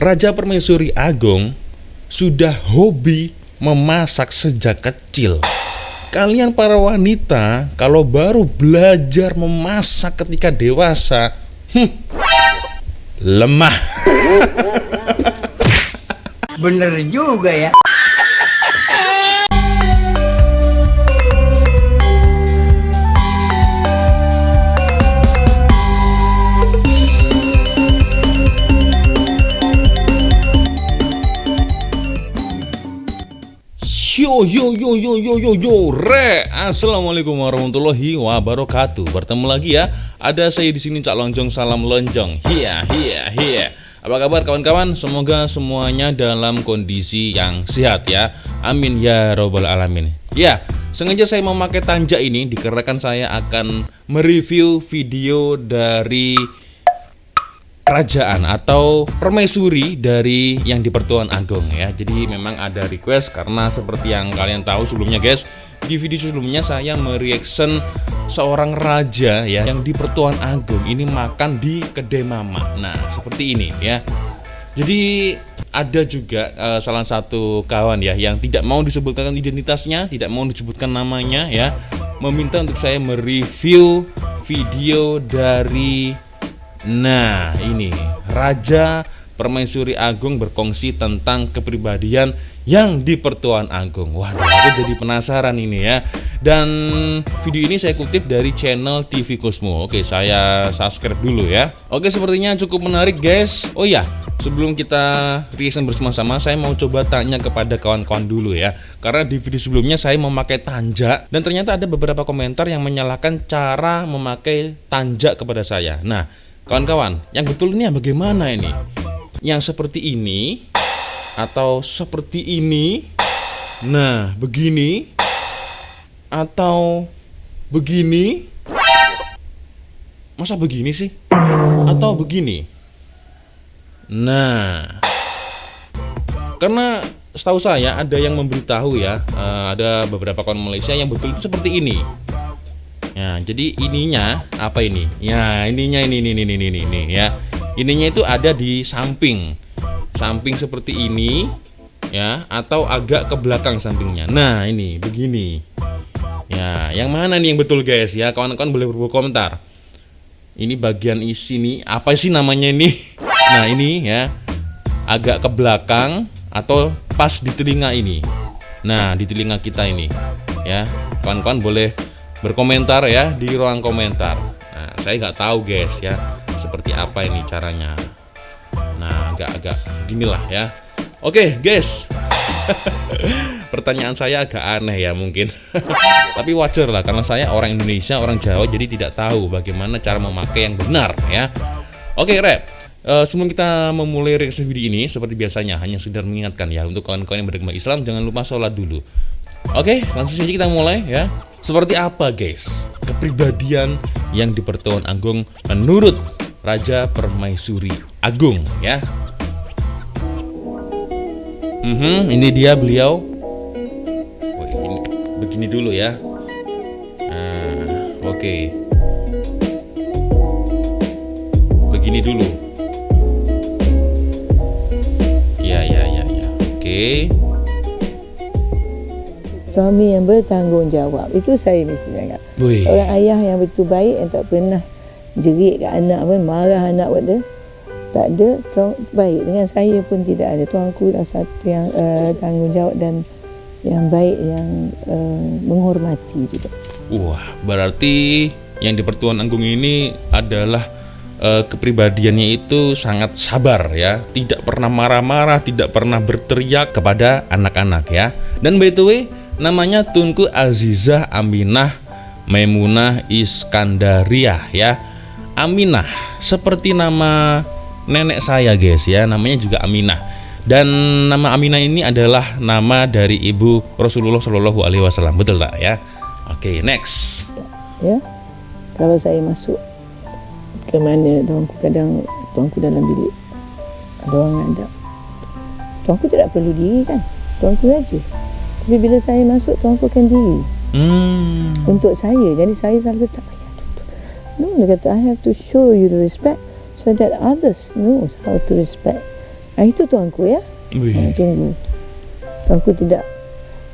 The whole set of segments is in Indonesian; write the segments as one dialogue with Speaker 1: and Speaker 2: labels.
Speaker 1: Raja Permaisuri Agung sudah hobi memasak sejak kecil. Kalian para wanita kalau baru belajar memasak ketika dewasa, lemah.
Speaker 2: Bener juga ya.
Speaker 1: Yo, Assalamualaikum warahmatullahi wabarakatuh. Bertemu lagi ya. Ada saya di sini Cak Lonjong, salam lonjong. Hiya. Apa kabar kawan-kawan? Semoga semuanya dalam kondisi yang sehat ya. Amin ya robbal alamin. Ya, sengaja saya memakai tanja ini dikarenakan saya akan mereview video dari kerajaan atau permaisuri dari yang di Pertuan Agung ya. Jadi memang ada request karena seperti yang kalian tahu sebelumnya guys, di video sebelumnya saya mereaction seorang raja ya yang di Pertuan Agung ini makan di kedai mama. Nah, seperti ini ya. Jadi ada juga salah satu kawan ya yang tidak mau disebutkan identitasnya, tidak mau disebutkan namanya ya, meminta untuk saya mereview video dari ini Raja Permaisuri Agung berkongsi tentang kepribadian yang di Pertuan Agung. Waduh, aku jadi penasaran ini ya. Dan video ini saya kutip dari channel TV Cosmo. Oke, saya subscribe dulu ya. Oke, sepertinya cukup menarik guys. Oh ya, sebelum kita reaction bersama-sama, saya mau coba tanya kepada kawan-kawan dulu ya. Karena di video sebelumnya saya memakai tanja dan ternyata ada beberapa komentar yang menyalahkan cara memakai tanja kepada saya. Nah, kawan-kawan, yang betul ini bagaimana ini? Yang seperti ini atau seperti ini? Nah, begini atau begini? Masa begini sih? Atau begini? Nah, karena setahu saya ada yang memberitahu ya, ada beberapa kawan Malaysia yang betul itu seperti ini. Ya, jadi ininya apa ini? Ya, ininya ini ya. Ininya itu ada di samping seperti ini ya, atau agak ke belakang sampingnya. Nah, ini begini. Ya, yang mana nih yang betul guys ya? Kawan-kawan boleh berkomentar. Ini bagian isi nih, apa sih namanya ini? Nah, ini ya. Agak ke belakang atau pas di telinga ini. Nah, di telinga kita ini. Ya, kawan-kawan boleh berkomentar ya di ruang komentar. Nah, saya nggak tahu guys ya seperti apa ini caranya. Nah, agak ginilah ya. Oke guys, pertanyaan saya agak aneh ya mungkin. Tapi wajar lah karena saya orang Indonesia, orang Jawa, jadi tidak tahu bagaimana cara memakai yang benar ya. Oke rep, sebelum kita memulai reaksi video ini, seperti biasanya hanya sekedar mengingatkan ya untuk kawan-kawan yang beragama Islam, jangan lupa sholat dulu. Oke, langsung saja kita mulai ya. Seperti apa guys kepribadian yang di Pertuan Agung menurut Raja Permaisuri Agung ya. Ini dia beliau. Ini begini dulu ya. Nah, oke. Begini dulu. Ya. Oke.
Speaker 3: Suami yang bertanggungjawab, itu saya mesti cakap. Orang ayah yang betul baik, yang tak pernah jerit kat anak pun, marah anak pada, tak ada. Baik dengan saya pun tidak ada. Tuanku dah satu yang tanggungjawab dan yang baik, yang menghormati juga.
Speaker 1: Wah, berarti yang di Pertuan Agung ini adalah kepribadiannya itu sangat sabar ya, tidak pernah marah-marah, tidak pernah berteriak kepada anak-anak ya. Dan by the way, namanya Tunku Azizah Aminah Maimunah Iskandariah ya. Aminah seperti nama nenek saya guys ya, namanya juga Aminah. Dan nama Aminah ini adalah nama dari ibu Rasulullah Shallallahu Alaihi Wasallam, betul tak ya? Oke, next.
Speaker 3: Ya, kalau saya masuk ke mana, tuanku dalam bilik ada orang ada. Tuanku tidak perlu diri kan, tuanku aja. Tapi bila saya masuk, tuanku akan diri. Untuk saya, jadi saya selalu tak payah duduk. No, dia kata I have to show you the respect so that others knows how to respect Itu tuanku ya.
Speaker 1: Wih.
Speaker 3: Tunggu. Tuanku tidak.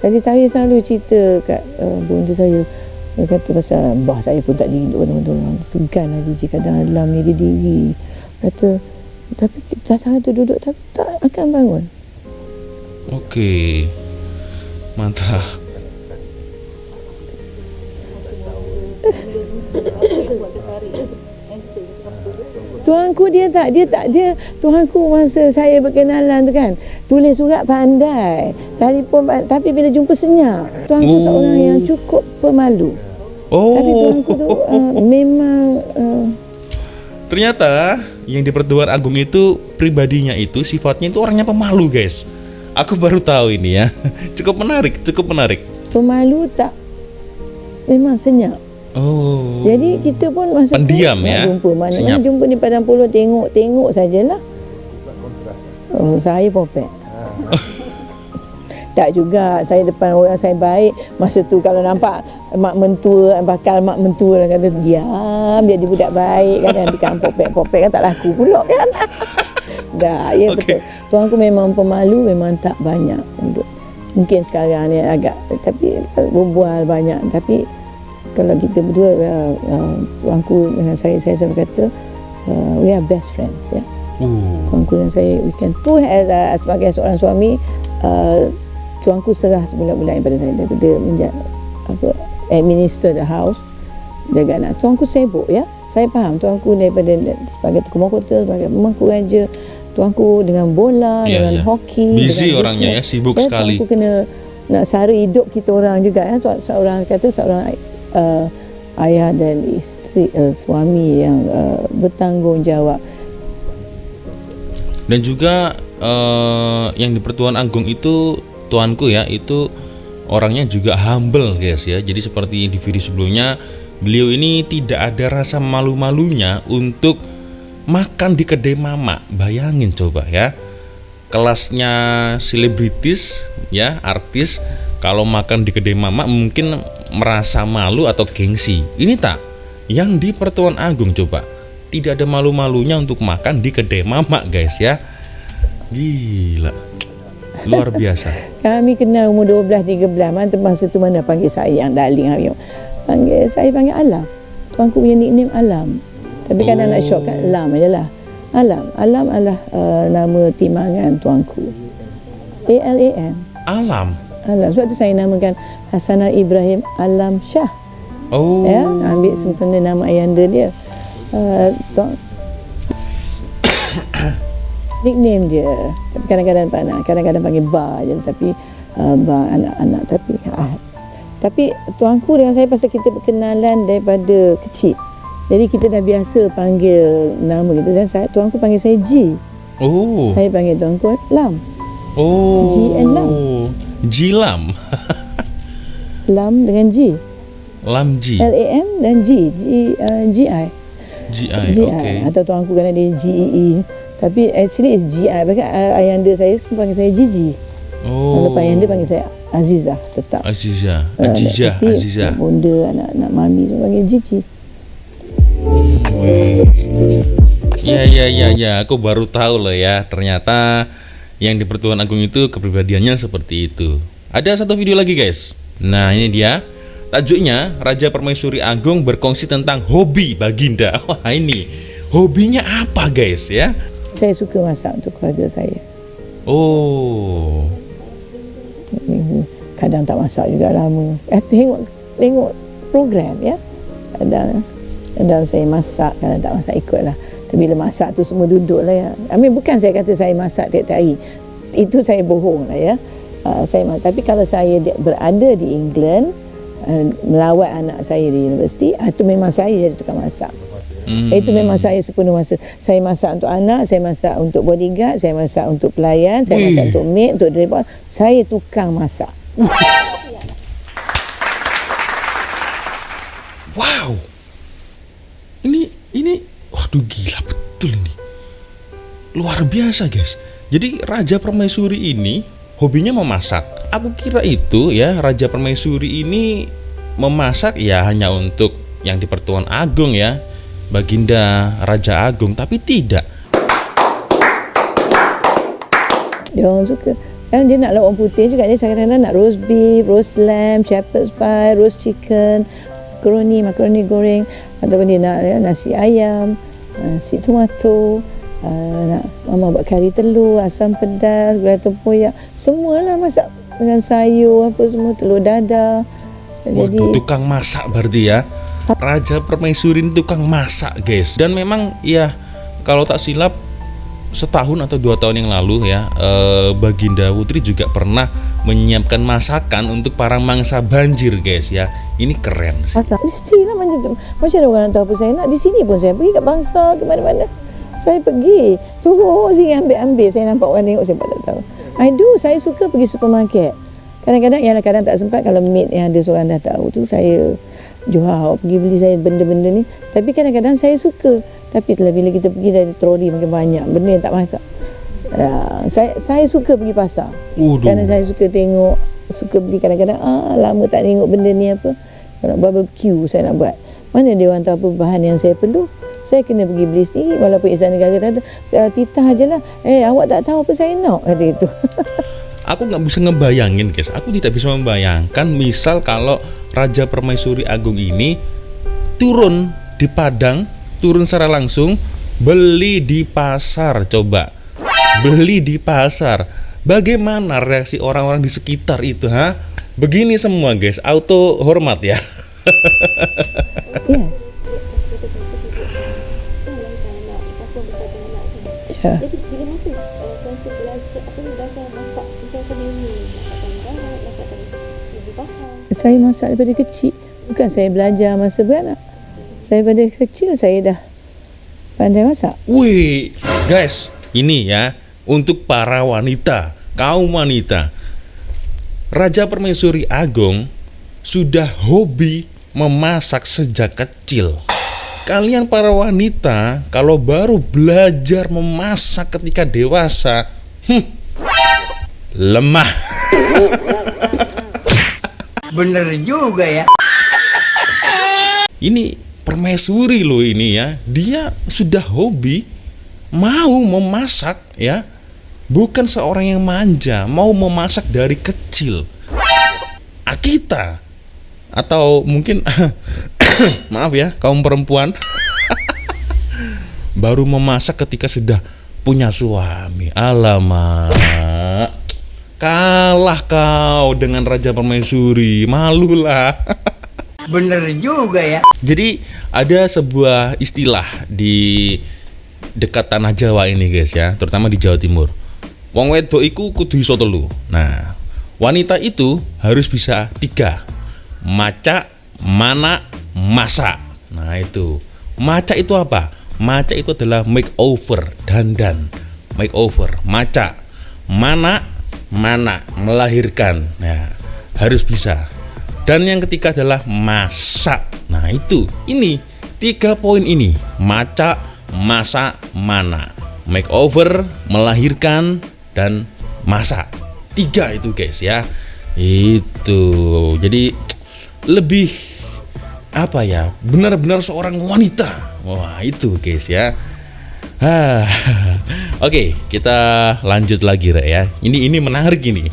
Speaker 3: Jadi saya selalu cerita kat bonda saya. Dia kata pasal bah saya pun tak diri orang segan lah jijik kadang alam ni dia diri. Kata tapi tak ada duduk tapi tak akan bangun.
Speaker 1: Okey. Mantap.
Speaker 3: Tuanku dia tuanku masa saya berkenalan tu kan tulis surat pandai, telefon tapi bila jumpa senyap. Tuanku seorang yang cukup pemalu. Tapi tuanku tu memang
Speaker 1: ternyata yang di Pertuan Agung itu pribadinya itu sifatnya itu orangnya pemalu, guys. Aku baru tahu ini ya. Cukup menarik.
Speaker 3: Pemalu tak, memang senyap. Jadi kita pun masa
Speaker 1: pendiam
Speaker 3: tu,
Speaker 1: ya.
Speaker 3: Jumpa mana jumpa di Padang Puluh tengok sajalah. Saya popek. Tak juga, saya depan orang saya baik. Masa tu kalau nampak mak mentua, bakal mak mentua lah kata diam, dia budak baik kan, di kampung popek kan tak laku pula kan. Dah, ya okay. Betul. Tuanku memang pemalu, memang tak banyak untuk. Mungkin sekarang ni agak tapi berbual banyak, tapi kalau kita berdua tuanku dengan saya selalu kata we are best friends ya. Tuanku dan saya we can tu sebagai seorang suami tuanku serah sebulan-bulan pada saya daripada administer the house, jaga anak. Tuanku sibuk ya. Saya faham tuanku daripada sebagai tukang kota, sebagai pemangku raja, tuanku dengan bola, dengan hoki,
Speaker 1: busy orangnya ya, sibuk sekali.
Speaker 3: Tuanku kena nak sara hidup kita orang juga ya. Seorang ayah dan isteri, suami yang bertanggungjawab.
Speaker 1: Dan juga yang di Pertuan Agung itu tuanku ya, itu orangnya juga humble, guys ya. Jadi seperti di video sebelumnya, beliau ini tidak ada rasa malu-malunya untuk makan di kedai mama. Bayangin coba ya, kelasnya selebritis ya, artis, kalau makan di kedai mama mungkin merasa malu atau gengsi. Ini tak, yang di Pertuan Agung coba tidak ada malu-malunya untuk makan di kedai mama, guys ya. Gila, luar biasa.
Speaker 3: Kami kenal umur 12-13, masa tu mana panggil saya yang darling, panggil Alam. Tuanku punya nickname Alam. Tapi kadang nak shortcut Lam ajalah. Alam adalah nama timangan tuanku. ALAM.
Speaker 1: Alam.
Speaker 3: Sebab tu saya namakan Hasanah Ibrahim Alam Shah. Ya, ambil sempena nama ayahanda dia. Nickname dia. Tapi kadang-kadang panggil Ba je, tapi Ba anak-anak, tapi tuanku dengan saya pasal kita berkenalan daripada kecil. Jadi kita dah biasa panggil nama gitu, dan tuanku panggil saya G. Saya panggil tuanku Lam. G and Lam.
Speaker 1: G Lam.
Speaker 3: Lam dengan G.
Speaker 1: Lam G.
Speaker 3: LAM dan G. GI.
Speaker 1: Okay.
Speaker 3: Atau tuanku kan dia GEE. Tapi actually is GI. Bahkan ayahanda saya panggil saya Gigi. Lepas ayahanda panggil saya Azizah tetap.
Speaker 1: Azizah.
Speaker 3: Bonda, anak-anak mami semua panggil Gigi.
Speaker 1: Ya, aku baru tahu loh ya, ternyata yang di Pertuan Agung itu kepribadiannya seperti itu. Ada satu video lagi, guys. Nah, ini dia. Tajuknya Raja Permaisuri Agung berkongsi tentang hobi Baginda. Wah, ini hobinya apa, guys ya?
Speaker 3: Saya suka masak untuk keluarga saya. Kadang tak masak juga lama. Tengok program ya. Kadang saya masak, kadang tak masak, ikutlah. Tapi bila masak tu semua duduk lah ya. Bukan saya kata saya masak tiap-tiap hari. Itu saya bohong lah ya. Tapi kalau saya berada di England, melawat anak saya di universiti, itu memang saya jadi tukang masak. Itu memang saya sepenuh masa. Saya masak untuk anak, saya masak untuk bodyguard, saya masak untuk pelayan, saya masak untuk maid, untuk driver. Saya tukang masak.
Speaker 1: Wow. Ini waduh, gila betul ini. Luar biasa, guys. Jadi Raja Permaisuri ini hobinya memasak. Aku kira itu ya, Raja Permaisuri ini memasak ya hanya untuk yang di Pertuan Agung ya, Baginda Raja Agung, tapi tidak.
Speaker 3: Dia orang suka. Kan dia nak lauk putih juga. Dia kadang-kadang nak roast beef, roast lamb, shepherd's pie, roast chicken, makaroni goreng, ataupun dia nak nasi ayam, nasi tomato, nak mama buat kari telur, asam pedas, gulai tempoyak, semualah masak dengan sayur apa semua, telur dadar. Jadi
Speaker 1: waduh, tukang masak berarti ya. Raja Permaisuri ini tukang masak, guys. Dan memang ya, kalau tak silap setahun atau 2 tahun yang lalu ya, Baginda Putri juga pernah menyiapkan masakan untuk para mangsa banjir, guys ya. Ini keren sih.
Speaker 3: masak mestilah macam mana orang nak tahu apa saya nak. Di sini pun saya pergi kat bangsa, ke mana-mana saya pergi, suruh sini ambil, saya nampak orang tengok, saya tak tahu. Saya suka pergi supermarket. Kadang-kadang kadang tak sempat, kalau maid yang ada seorang dah tahu tu, saya jual pergi beli saya benda-benda ni. Tapi kadang-kadang saya suka. Tapi bila kita pergi dari troli makin banyak benda yang tak masak. Saya suka pergi pasar. Kerana saya suka tengok, suka beli. Kadang-kadang lama tak tengok benda ni apa. Nak barbecue saya nak buat. Mana dia orang tahu apa bahan yang saya perlu. Saya kena pergi beli sendiri. Walaupun Ihsan Negara tak ada, titah je lah. Awak tak tahu apa saya nak, kata itu.
Speaker 1: Aku nggak bisa ngebayangin, guys. Aku tidak bisa membayangkan misal kalau Raja Permaisuri Agung ini turun di Padang, turun secara langsung, beli di pasar. Coba beli di pasar, bagaimana reaksi orang-orang di sekitar itu, ha? Begini semua, guys, auto hormat ya.
Speaker 3: Yes. Ya.
Speaker 4: Jadi bila masa tuan-tuan belajar masak macam ini, masakan barat, masakan ibu bapa.
Speaker 3: Saya masak daripada kecil. Bukan saya belajar masa beranak. Saya pada kecil saya dah pandai masak.
Speaker 1: Wih, guys, ini ya untuk para wanita, kaum wanita. Raja Permaisuri Agung sudah hobi memasak sejak kecil. Kalian para wanita kalau baru belajar memasak ketika dewasa, lemah.
Speaker 2: Bener juga ya.
Speaker 1: Ini permaisuri loh ini ya. Dia sudah hobi mau memasak ya. Bukan seorang yang manja, mau memasak dari kecil. Kita atau mungkin maaf ya, kaum perempuan baru memasak ketika sudah punya suami. Alamak, kalah kau dengan Raja Permaisuri, malulah.
Speaker 2: Bener juga ya.
Speaker 1: Jadi ada sebuah istilah di dekat tanah Jawa ini, guys ya, terutama di Jawa Timur. Wong wedok iku kudu iso telu. Nah, wanita itu harus bisa 3. Maca, mana, masak. Nah itu. Maca itu apa? Maca itu adalah makeover, dandan. Makeover, maca. Mana, melahirkan. Nah, harus bisa. Dan yang ketiga adalah masak. Nah itu. Ini 3 poin ini. Maca, masak, mana. Makeover, melahirkan, dan masak. 3 itu, guys ya. Itu. Jadi lebih apa ya, benar-benar seorang wanita. Wah itu, guys ya. Oke, kita lanjut lagi Rek ya. Ini menarik ini.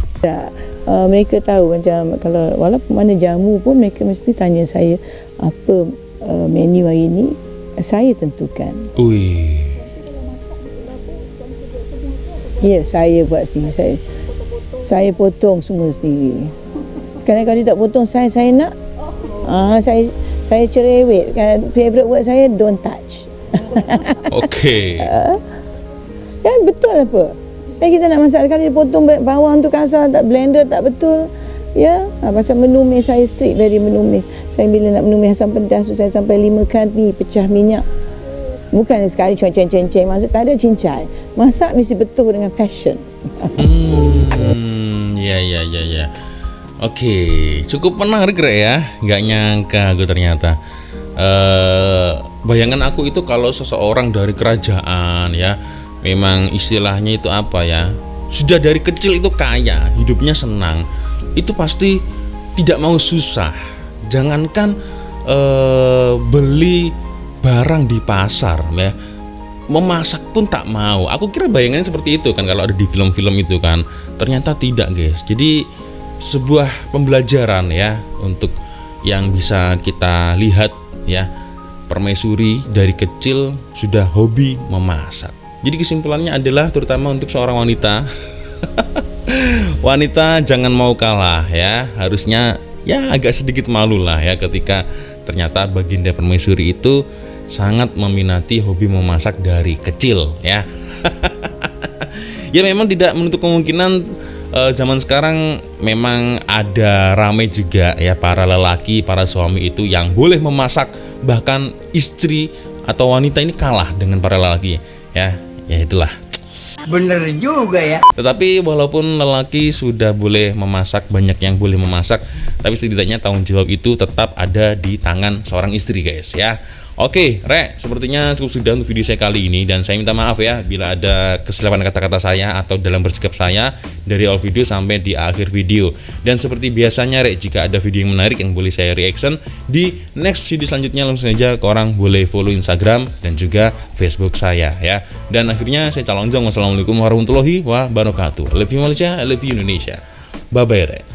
Speaker 3: Mereka tahu macam kalau walaupun mana jamu pun mereka mesti tanya saya apa menu hari ini, saya tentukan.
Speaker 1: Wih.
Speaker 3: Ya, saya buat sendiri. Saya potong semua sendiri. Kadang-kadang dia tak potong saya nak. Saya cerewet. Favorite word saya don't touch.
Speaker 1: Oke.
Speaker 3: Kan betul apa? Kita nak masak sekali dia potong bawang tu kasar, tak blender tak betul. Ya, pasal menumis saya strict dari menumis. Saya bila nak menumis asam pedas tu saya sampai 5 kali pecah minyak. Bukan sekali cuma ceng-ceng, maksud tak ada cincai. Masak mesti betul dengan passion.
Speaker 1: Ya. Oke, cukup menarik Rek ya. Nggak nyangka aku ternyata. Bayangan aku itu kalau seseorang dari kerajaan ya, memang istilahnya itu apa ya, sudah dari kecil itu kaya, hidupnya senang, itu pasti tidak mau susah. Jangankan beli barang di pasar ya, memasak pun tak mau. Aku kira bayangannya seperti itu kan kalau ada di film-film itu kan. Ternyata tidak, guys. Jadi sebuah pembelajaran ya untuk yang bisa kita lihat ya. Permaisuri dari kecil sudah hobi memasak. Jadi kesimpulannya adalah terutama untuk seorang wanita wanita jangan mau kalah ya. Harusnya ya agak sedikit malu lah ya ketika ternyata baginda permaisuri itu sangat meminati hobi memasak dari kecil ya. Ya memang tidak menutup kemungkinan zaman sekarang memang ada ramai juga ya para lelaki, para suami itu yang boleh memasak, bahkan istri atau wanita ini kalah dengan para lelaki ya. Ya itulah.
Speaker 2: Bener juga ya.
Speaker 1: Tetapi walaupun lelaki sudah boleh memasak, banyak yang boleh memasak, tapi setidaknya tanggung jawab itu tetap ada di tangan seorang istri, guys ya. Oke, Rek, sepertinya cukup sudah untuk video saya kali ini. Dan saya minta maaf ya bila ada kesilapan kata-kata saya atau dalam bersikap saya dari awal video sampai di akhir video. Dan seperti biasanya, Rek, jika ada video yang menarik yang boleh saya reaction di next video selanjutnya, langsung saja korang boleh follow Instagram dan juga Facebook saya ya. Dan akhirnya saya calon jong. Wassalamualaikum warahmatullahi wabarakatuh. I love you Malaysia, I love you Indonesia. Bye bye, Rek.